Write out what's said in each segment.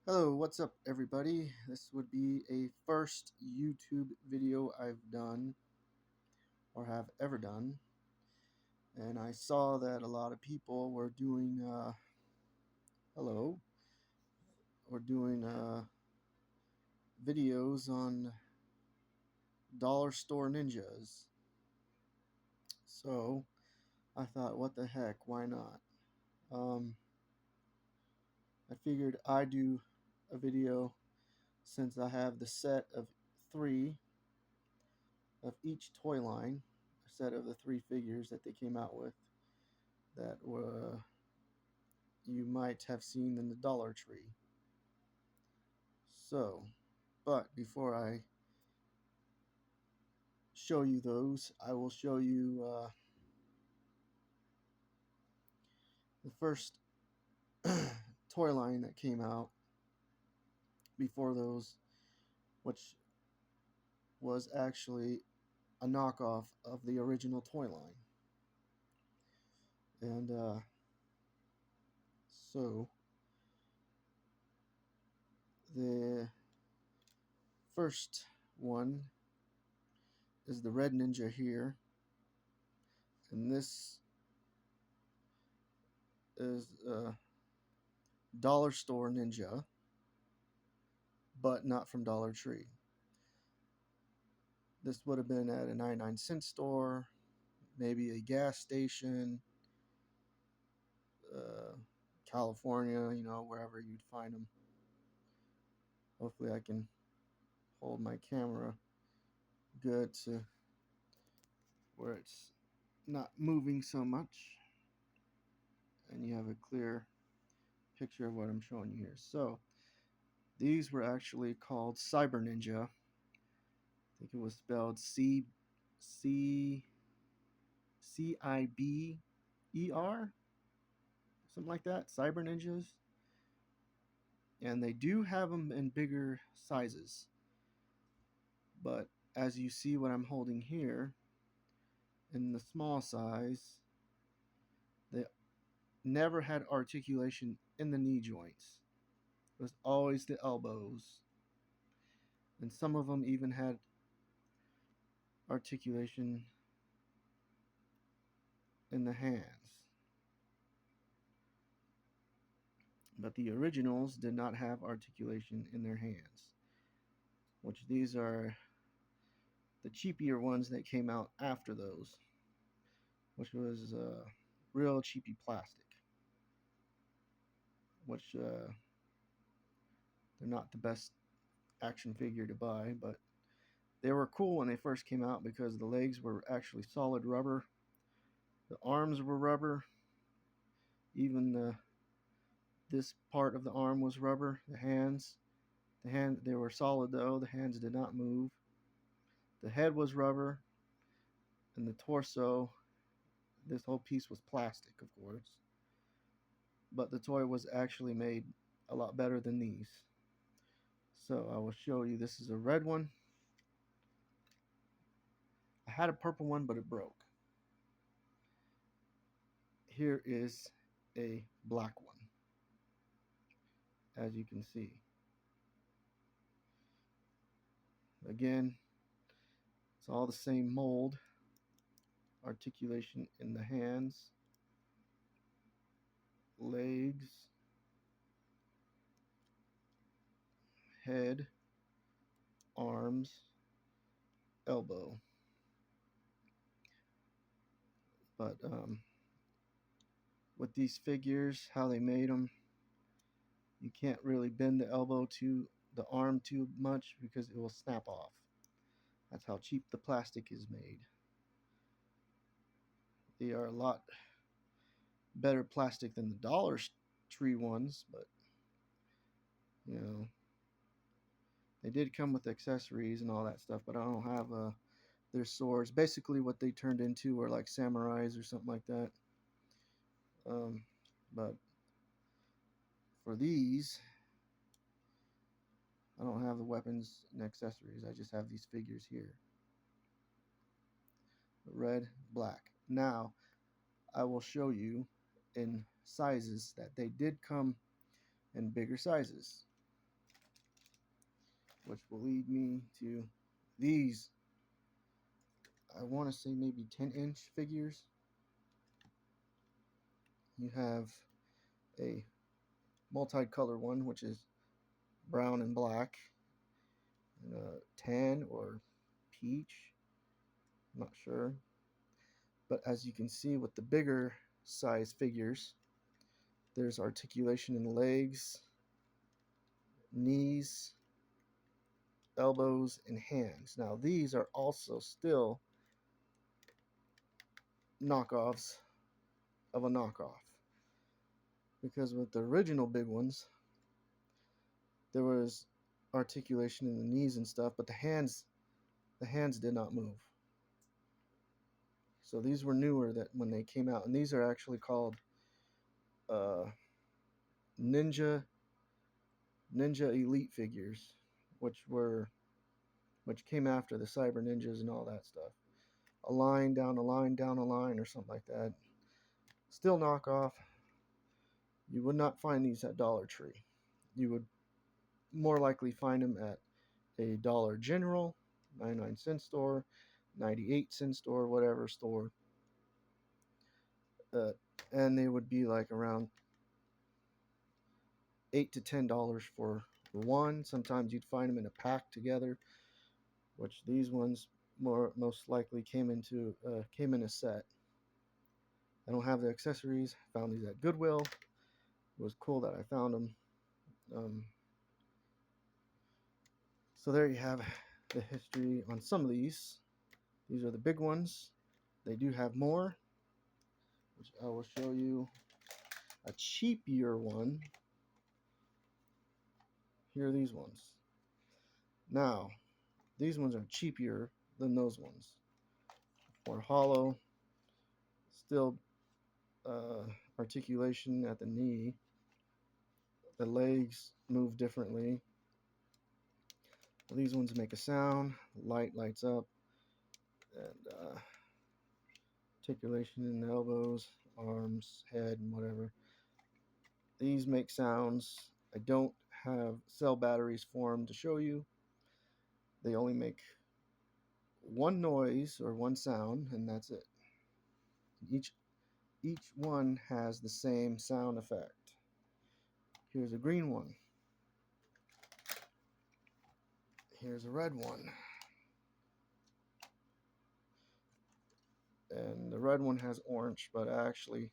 Hello, what's up, everybody? This would be a first YouTube video I've done or have ever done, and I saw that a lot of people were doing hello, were doing videos on dollar store ninjas. So I thought, what the heck? Why not? Um, I figured I'd do a video since I have the set of three of each toy line, a set of the three figures that they came out with that were you might have seen in the Dollar Tree. So, but before I show you those, I will show you the first toy line that came out before those, which was actually a knockoff of the original toy line. And so the first one is the Red Ninja here, and this is a dollar store ninja, but not from Dollar Tree. This would have been at a 99-cent store, maybe a gas station, uh, California, wherever you'd find them. Hopefully, I can hold my camera good to where it's not moving so much, and you have a clear picture of what I'm showing you here. So, these were actually called Cyber Ninja. I think it was spelled C Ciber, something like that. Cyber Ninjas, and they do have them in bigger sizes. But as you see what I'm holding here, in the small size, they never had articulation in the knee joints. It was always the elbows. And some of them even had articulation in the hands. But the originals did not have articulation in their hands, which these are the cheapier ones that came out after those, which was real cheapy plastic, which they're not the best action figure to buy, but they were cool when they first came out because the legs were actually solid rubber, the arms were rubber, even this part of the arm was rubber. The hand they were solid though. The hands did not move. The head was rubber, and the torso, this whole piece was plastic, of course. But the toy was actually made a lot better than these. So I will show you. This is a red one. I had a purple one, but it broke. Here is a black one, as you can see. Again, it's all the same mold, articulation in the hands, legs, head, arms, elbow. But with these figures, how they made them, you can't really bend the elbow to the arm too much because it will snap off. That's how cheap the plastic is made. They are a lot better plastic than the Dollar Tree ones, but you know, they did come with accessories and all that stuff, but I don't have their swords. Basically, what they turned into were like samurais or something like that. Um, but for these, I don't have the weapons and accessories. I just have these figures here. Red, black. Now, I will show you in sizes that they did come in bigger sizes. which will lead me to these. I want to say maybe 10-inch figures. You have a multicolor one, which is brown and black, and a tan or peach. I'm not sure. But as you can see with the bigger size figures, there's articulation in the legs, knees, elbows, and hands. Now these are also still knockoffs of a knockoff. Because with the original big ones, there was articulation in the knees and stuff, but the hands did not move. So these were newer that when they came out, and these are actually called uh, Ninja Elite figures, which came after the Cyber Ninjas and all that stuff. A line down a line down a line or something like that. Still knockoff. You would not find these at Dollar Tree. You would more likely find them at a Dollar General, 99-cent store, 98-cent store, whatever store. And they would be like around $8 to $10 for one. Sometimes you'd find them in a pack together, which these ones most likely came in a set. I don't have the accessories. Found these at Goodwill. It was cool that I found them. So there you have the history on some of these. These are the big ones. They do have more, which I will show you. A cheaper one. Here are these ones. Now, these ones are cheaper than those ones. More hollow. Still articulation at the knee. The legs move differently. These ones make a sound. Light lights up. And articulation in the elbows, arms, head, and whatever. These make sounds. I don't have cell batteries for them to show you. They only make one noise or one sound, and that's it. Each one has the same sound effect. Here's a green one. Here's a red one. And the red one has orange, but actually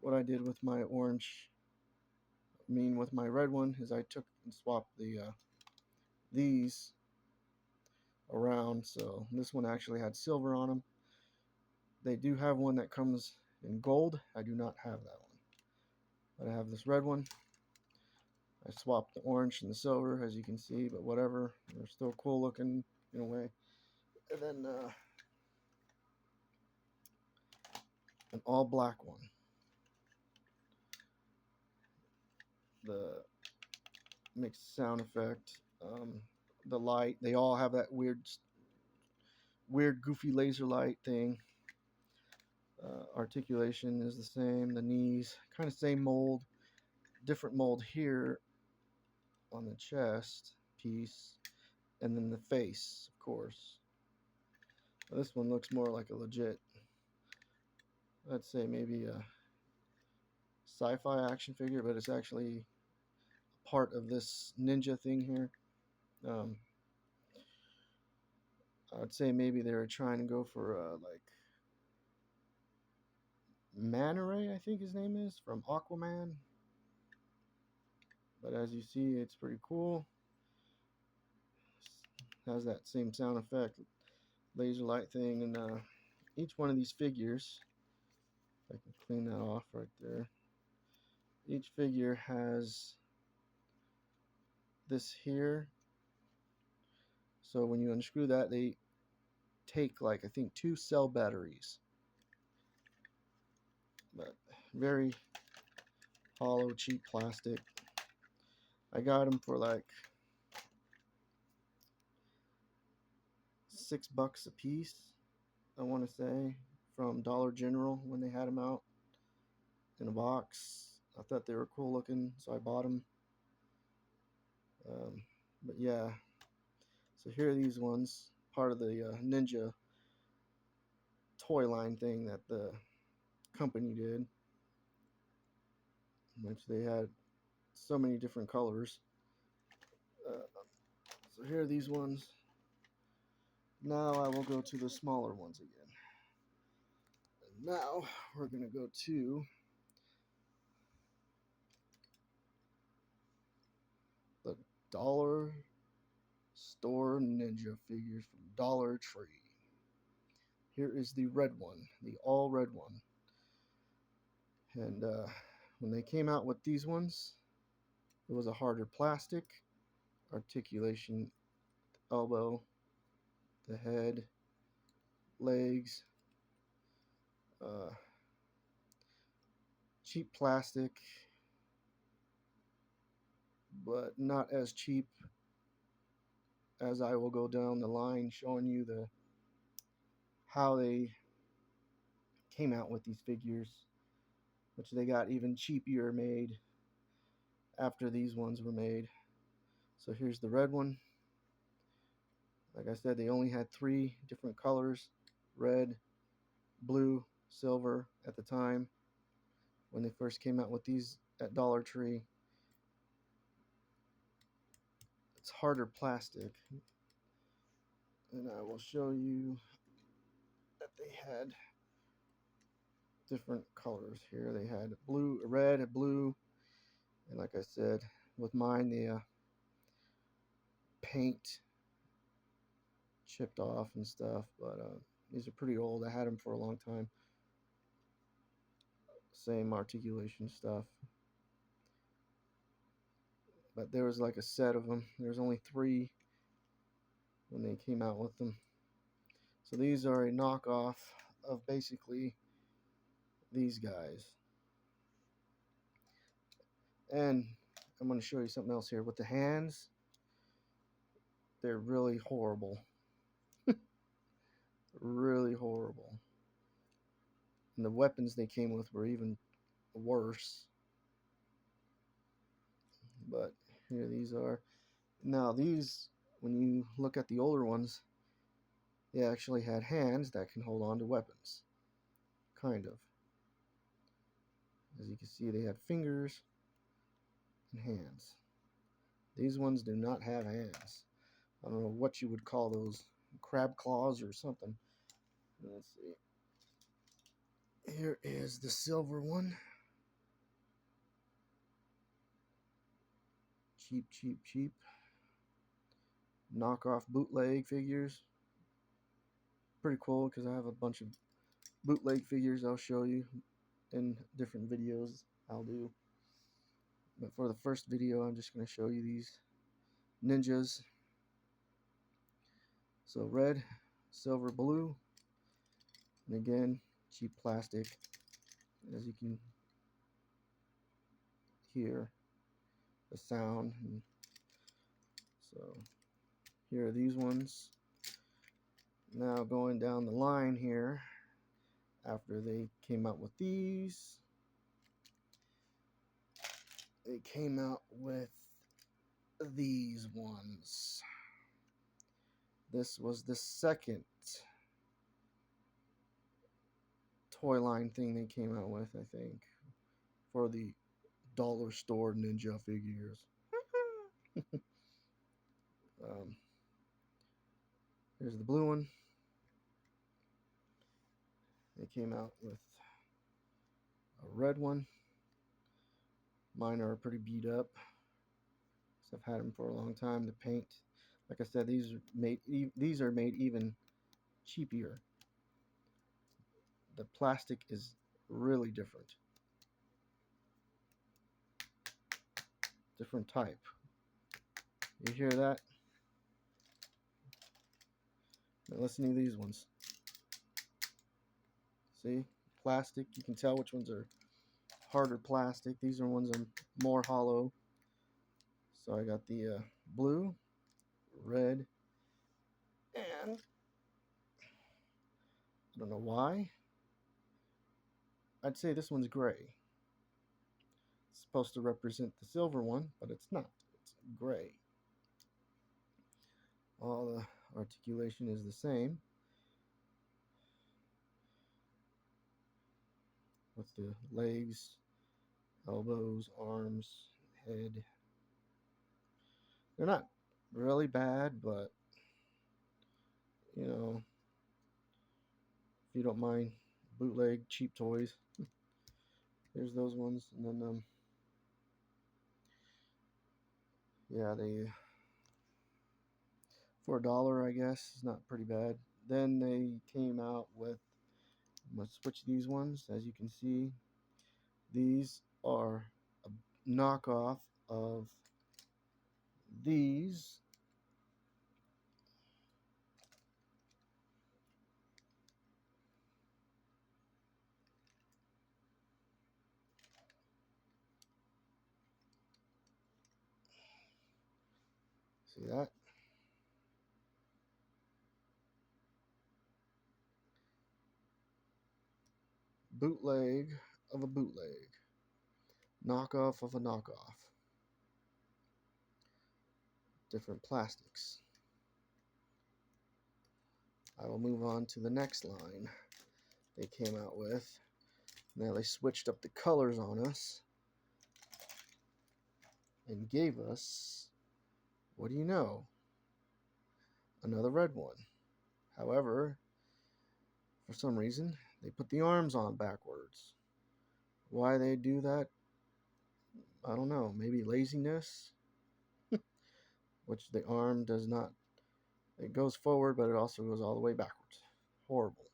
what I did with my with my red one is I took and swapped these around, so this one actually had silver on them. They do have one that comes in gold. I do not have that one, but I have this red one. I swapped the orange and the silver, as you can see, but whatever, they're still cool looking in a way. And then an all black one. The mixed sound effect, the light, they all have that weird goofy laser light thing. Articulation is the same. The knees, kind of same mold, different mold here on the chest piece, and then the face, of course. This one looks more like a legit, let's say maybe a sci-fi action figure, but it's actually part of this ninja thing here. I'd say maybe they were trying to go for like Manta Ray, I think his name is, from Aquaman. But as you see, it's pretty cool. Has that same sound effect, laser light thing, and each one of these figures, if I can clean that off right there, each figure has this here. So when you unscrew that, they take like I think 2 cell batteries. But very hollow, cheap plastic. I got them for like $6 a piece, I want to say, from Dollar General when they had them out in a box. I thought they were cool looking, so I bought them. But yeah, So here are these ones, part of the Ninja toy line thing that the company did, which they had so many different colors. So here are these ones. Now I will go to the smaller ones again. And now we're going to go to the dollar store Ninja figures from Dollar Tree. Here is the red one, the all red one. And when they came out with these ones, it was a harder plastic, articulation, elbow, the head, legs, cheap plastic, but not as cheap as I will go down the line showing you how they came out with these figures, which they got even cheaper made after these ones were made. So here's the red one. Like I said, they only had 3 different colors: red, blue, silver at the time when they first came out with these at Dollar Tree. It's harder plastic, and I will show you that they had different colors here. They had blue, red, blue, and like I said, with mine the paint chipped off and stuff, but these are pretty old. I had them for a long time. Same articulation stuff, but there was like a set of them. There's only 3 when they came out with them. So these are a knockoff of basically these guys. And I'm going to show you something else here with the hands. They're really horrible. Really horrible. And the weapons they came with were even worse. But here these are. Now these, when you look at the older ones, they actually had hands that can hold on to weapons. Kind of. As you can see, they had fingers and hands. These ones do not have hands. I don't know what you would call those, crab claws or something. Let's see. Here is the silver one. Cheap, cheap, cheap. Knockoff bootleg figures. Pretty cool because I have a bunch of bootleg figures I'll show you in different videos I'll do. But for the first video, I'm just going to show you these ninjas. So red, silver, blue. And again, cheap plastic, as you can hear the sound. And so here are these ones. Now going down the line here, after they came out with these, they came out with these ones. This was the second toy line thing they came out with, I think, for the dollar store ninja figures. Here's the blue one. They came out with a red one. Mine are pretty beat up, so I've had them for a long time. The paint, like I said, these are made even cheaper. The plastic is really different type. You hear that? Now listen to these ones. See, plastic. You can tell which ones are harder plastic. These are ones that are more hollow. So I got the blue, red, and I don't know why. I'd say this one's gray. It's supposed to represent the silver one, but it's not. It's gray. All the articulation is the same with the legs, elbows, arms, head. They're not really bad, but you know, if you don't mind bootleg cheap toys, there's those ones. And then yeah, they for $1, I guess, is not pretty bad. Then they came out with, I'm gonna switch these ones. As you can see, these are a knockoff of these. See that? Bootleg of a bootleg. Knockoff of a knockoff. Different plastics. I will move on to the next line they came out with. Now they switched up the colors on us and gave us, what do you know? Another red one. However, for some reason, they put the arms on backwards. Why they do that, I don't know. Maybe laziness, which the arm does not. It goes forward, but it also goes all the way backwards. Horrible.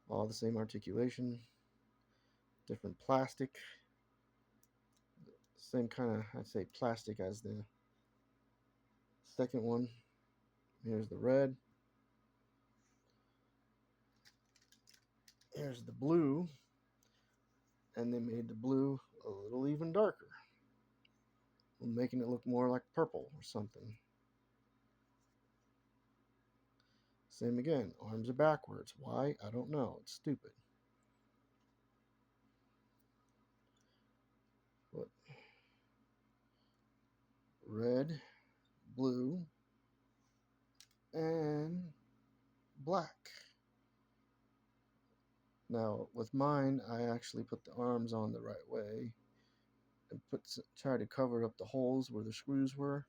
All the same articulation, different plastic. Same kind of, I'd say, plastic as the second one. Here's the red. Here's the blue. And they made the blue a little even darker, making it look more like purple or something. Same again. Arms are backwards. Why? I don't know. It's stupid. What? Red, blue, and black. Now, with mine, I actually put the arms on the right way and try to cover up the holes where the screws were.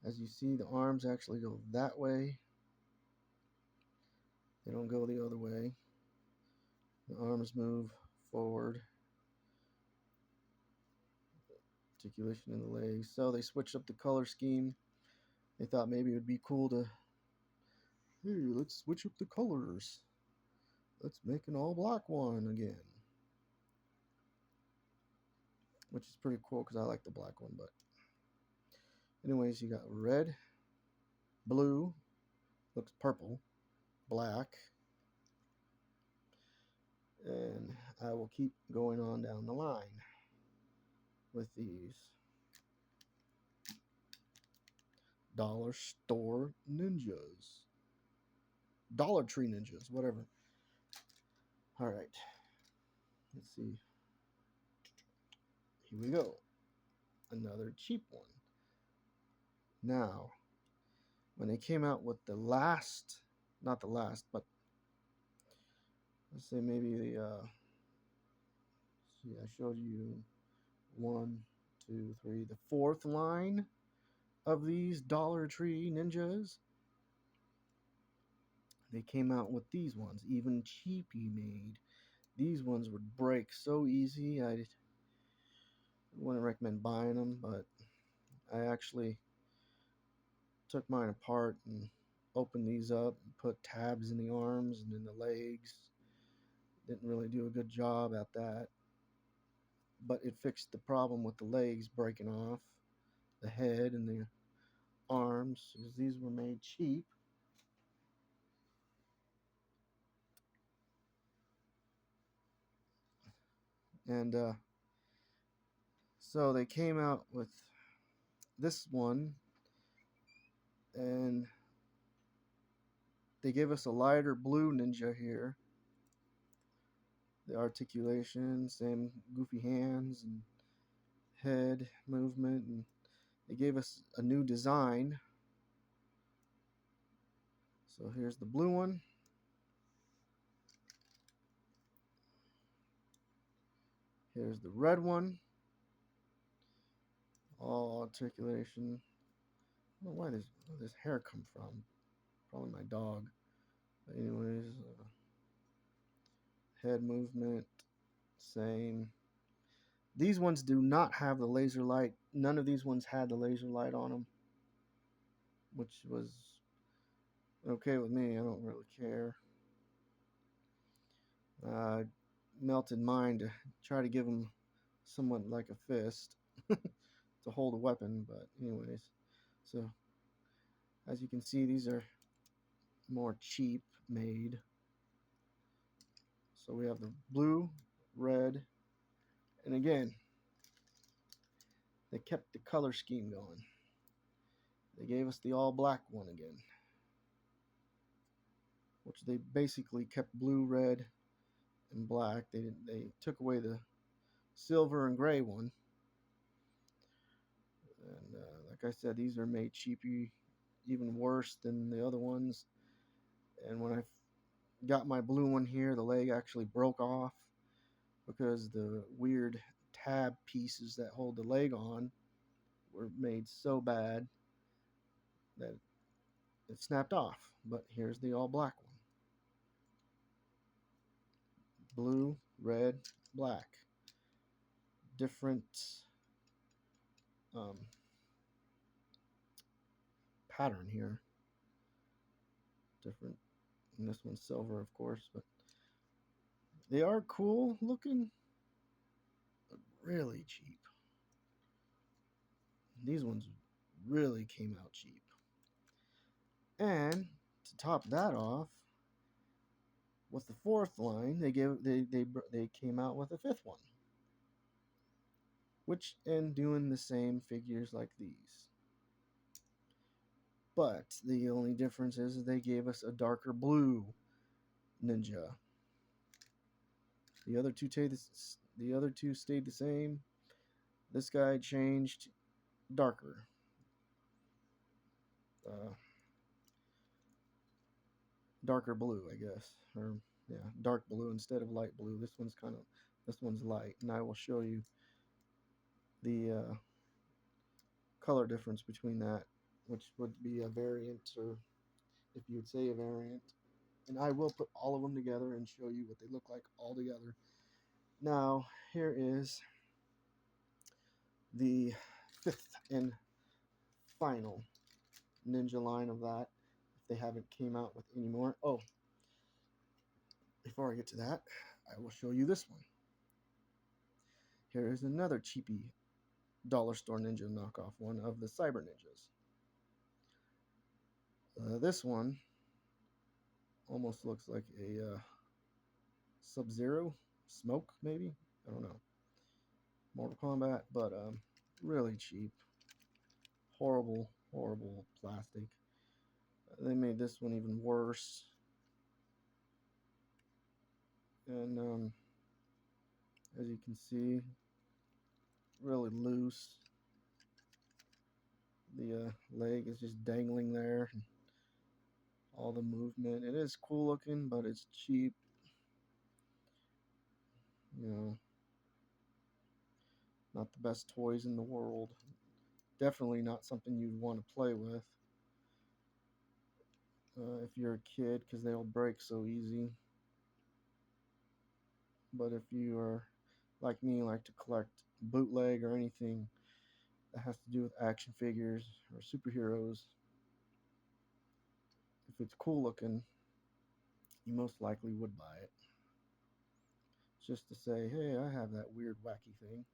As you see, the arms actually go that way. They don't go the other way. The arms move forward. Articulation in the legs. So they switched up the color scheme. They thought maybe it would be cool to, hey, let's switch up the colors. Let's make an all black one again. Which is pretty cool because I like the black one. But anyways, you got red, blue, looks purple, black, and I will keep going on down the line with these. Dollar Store Ninjas. Dollar Tree Ninjas, whatever. Alright. Let's see. Here we go. Another cheap one. Now, when they came out with the last, not the last, but let's say maybe the, see, I showed you 1, 2, 3, the fourth line of these Dollar Tree Ninjas. They came out with these ones, even cheapy made. These ones would break so easy. I wouldn't recommend buying them, but I actually took mine apart and opened these up and put tabs in the arms and in the legs. Didn't really do a good job at that, but it fixed the problem with the legs breaking off, the head and the arms, because these were made cheap. And so they came out with this one, and they gave us a lighter blue ninja here. The articulation, same goofy hands and head movement, and They gave us a new design. So here's the blue one. Here's the red one. All articulation. I don't know where this hair come from. Probably my dog. But anyways, head movement, same. These ones do not have the laser light. None of these ones had the laser light on them, which was okay with me. I don't really care. Melted mine to try to give them somewhat like a fist to hold a weapon, but anyways. So as you can see, these are more cheap made. So we have the blue, red, and again, they kept the color scheme going. They gave us the all black one again, which they basically kept blue, red, and black. They took away the silver and gray one. And like I said, these are made cheapy, even worse than the other ones. And when I got my blue one here, the leg actually broke off because the weird tab pieces that hold the leg on were made so bad that it snapped off. But here's the all black one. Blue, red, black. Different pattern here. Different, and this one's silver, of course, but they are cool looking, but really cheap. These ones really came out cheap. And to top that off, with the fourth line, they came out with a fifth one, which and doing the same figures like these. But the only difference is they gave us a darker blue ninja. The other two stayed the same. This guy changed darker. Darker blue, I guess, or yeah, dark blue instead of light blue. This one's light, and I will show you the color difference between that, which would be a variant, or if you would say a variant. And I will put all of them together and show you what they look like all together. Now, here is the fifth and final ninja line of that, if they haven't came out with any more. Oh, before I get to that, I will show you this one. Here is another cheapy dollar store ninja knockoff one of the Cyber Ninjas. This one almost looks like a Sub-Zero Smoke, maybe? I don't know. Mortal Kombat, but really cheap. Horrible, horrible plastic. They made this one even worse. And as you can see, really loose. The leg is just dangling there. All the movement. It is cool looking, but it's cheap. You know, not the best toys in the world. Definitely not something you'd want to play with if you're a kid, because they'll break so easy. But if you are like me, like to collect bootleg or anything that has to do with action figures or superheroes, if it's cool looking, you most likely would buy it. Just to say, hey, I have that weird wacky thing.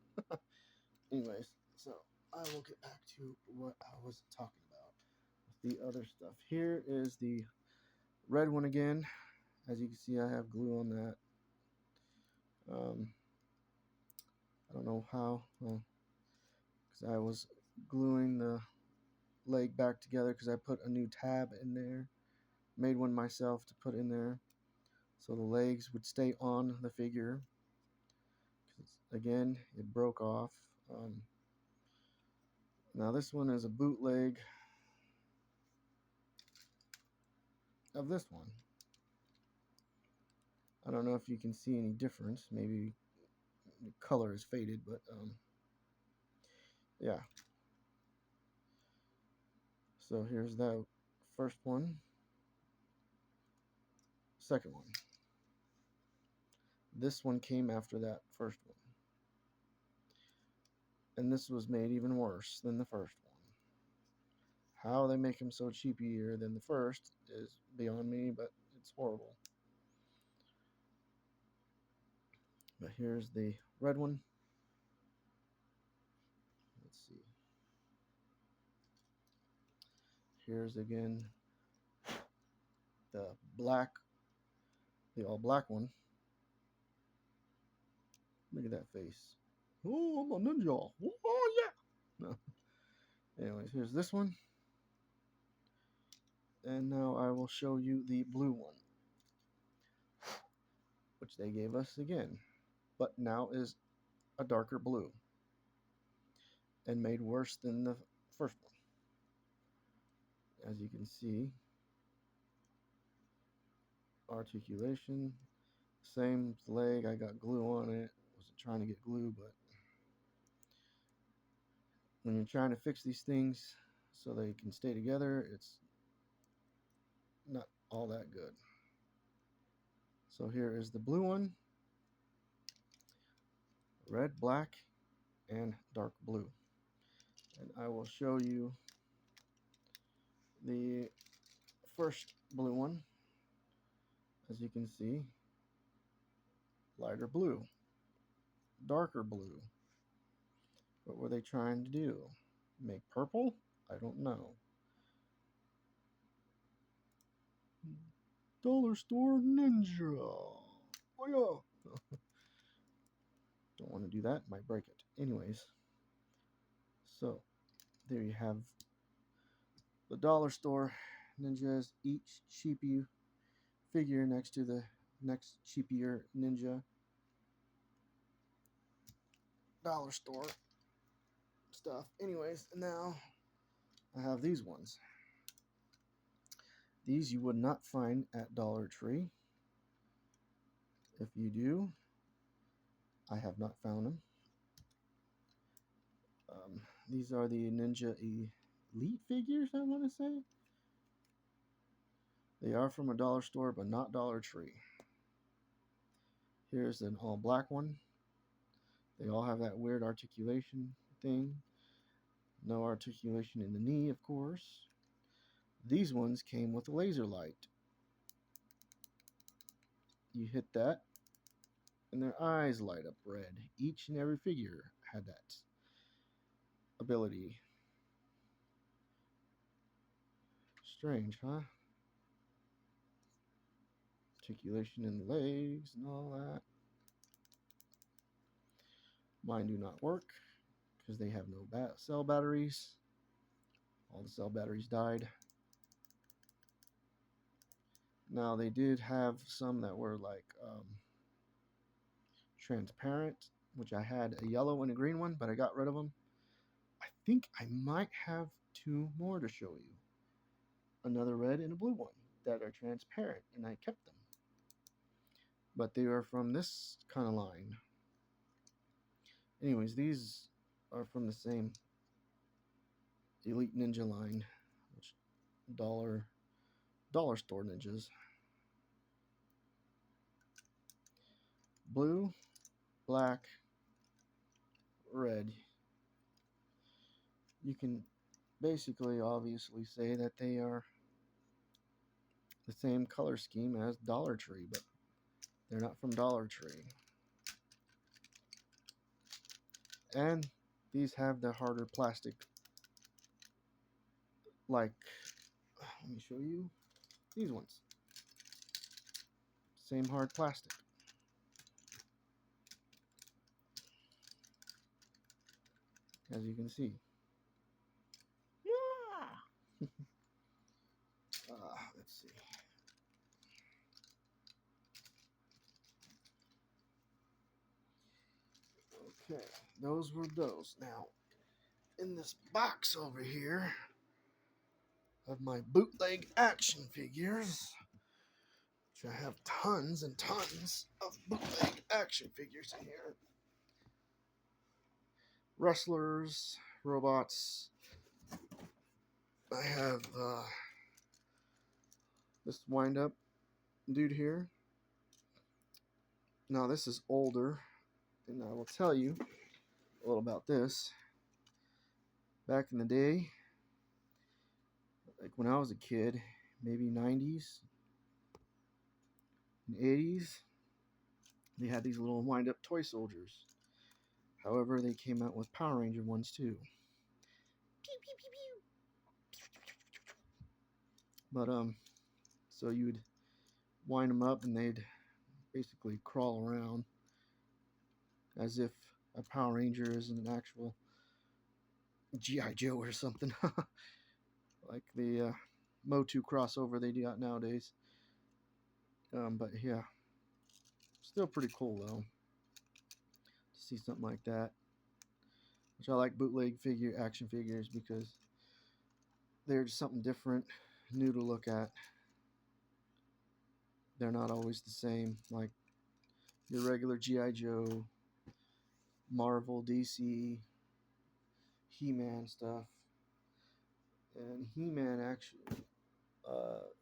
Anyways, so I will get back to what I was talking about with the other stuff. Here is the red one again. As you can see, I have glue on that. I don't know how, because I was gluing the leg back together because I put a new tab in there. Made one myself to put in there so the legs would stay on the figure. Again, it broke off. Now this one is a bootleg of this one. I don't know if you can see any difference. Maybe the color is faded, but yeah. So here's that first one. Second one. This one came after that first one. And this was made even worse than the first one. How they make them so cheapier than the first is beyond me, but it's horrible. But here's the red one. Let's see. Here's again the all black one. Look at that face. Oh, I'm a ninja. Oh, yeah. No. Anyways, here's this one. And now I will show you the blue one, which they gave us again, but now is a darker blue and made worse than the first one. As you can see, articulation, same leg. I got glue on it. Wasn't trying to get glue, but when you're trying to fix these things so they can stay together, it's not all that good. So here is the blue one, red, black, and dark blue. And I will show you the first blue one. As you can see, lighter blue, darker blue. What were they trying to do? Make purple? I don't know. Dollar store ninja. Oh yeah. Don't want to do that. Might break it. Anyways. So there you have the dollar store ninjas. Each cheapy figure next to the next cheapier ninja. Dollar store stuff. Anyways, now I have these ones. These you would not find at Dollar Tree. If you do, I have not found them. These are the Ninja Elite figures, I want to say. They are from a dollar store, but not Dollar Tree. Here's an all black one. They all have that weird articulation thing. No articulation in the knee, of course. These ones came with a laser light. You hit that, and their eyes light up red. Each and every figure had that ability. Strange, huh? Articulation in the legs and all that. Mine do not work because they have no cell batteries. All the cell batteries died. Now they did have some that were like transparent, which I had a yellow and a green one, but I got rid of them. I think I might have two more to show you. Another red and a blue one that are transparent, and I kept them. But they are from this kind of line. Anyways, these are from the same Elite Ninja line, which dollar store ninjas. Blue, black, red. You can basically obviously say that they are the same color scheme as Dollar Tree, but they're not from Dollar Tree. And these have the harder plastic, like, let me show you these ones. Same hard plastic. As you can see. Yeah! Let's see. Okay, those were those. Now, in this box over here of my bootleg action figures, which I have tons and tons of bootleg action figures in here. Wrestlers, robots. I have this wind-up dude here. Now this is older, and I will tell you a little about this. Back in the day, like when I was a kid, maybe 90s and 80s, they had these little wind-up toy soldiers. However, they came out with Power Ranger ones too. Pew, pew, pew, pew. But so you would wind them up, and they'd basically crawl around as if a Power Ranger is an actual G.I. Joe or something. Like the Motu crossover they do out nowadays. But yeah, still pretty cool though to see something like that. Which I like bootleg action figures because they're just something different, new to look at. They're not always the same like your regular G.I. Joe, Marvel, DC, He-Man stuff. And He-Man actually,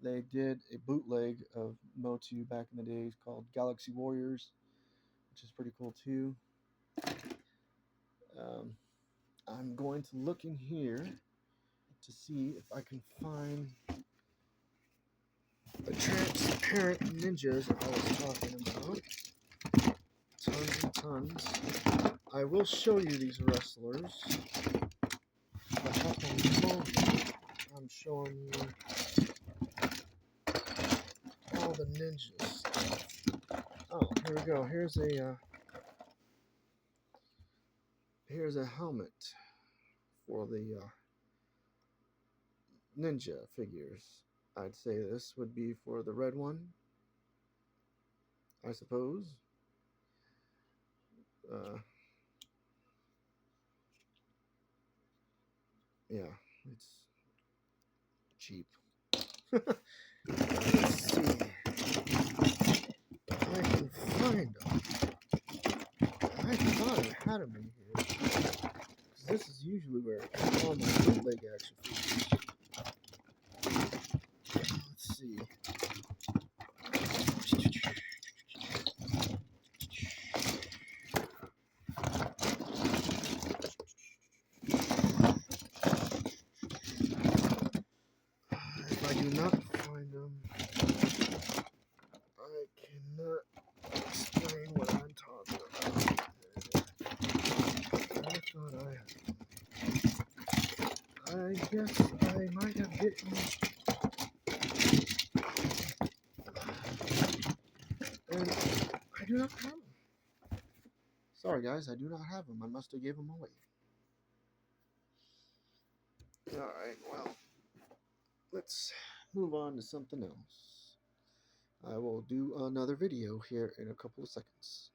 they did a bootleg of Motu back in the days called Galaxy Warriors, which is pretty cool too. I'm going to look in here to see if I can find the transparent ninjas I was talking about. Tons and tons. I will show you these wrestlers. But at the moment, I'm showing you all the ninjas. Oh, here we go. Here's a helmet for the ninja figures. I'd say this would be for the red one, I suppose. Yeah, it's cheap. Let's see if I can find them. I thought I had them in here. Because this is usually where all my bootleg action figures. Let's see. If I do not find them, I cannot explain what I'm talking about. I thought I guess I might have bitten. And I do not have them. Sorry guys, I do not have them. I must have gave them away. Alright, well, let's move on to something else. I will do another video here in a couple of seconds.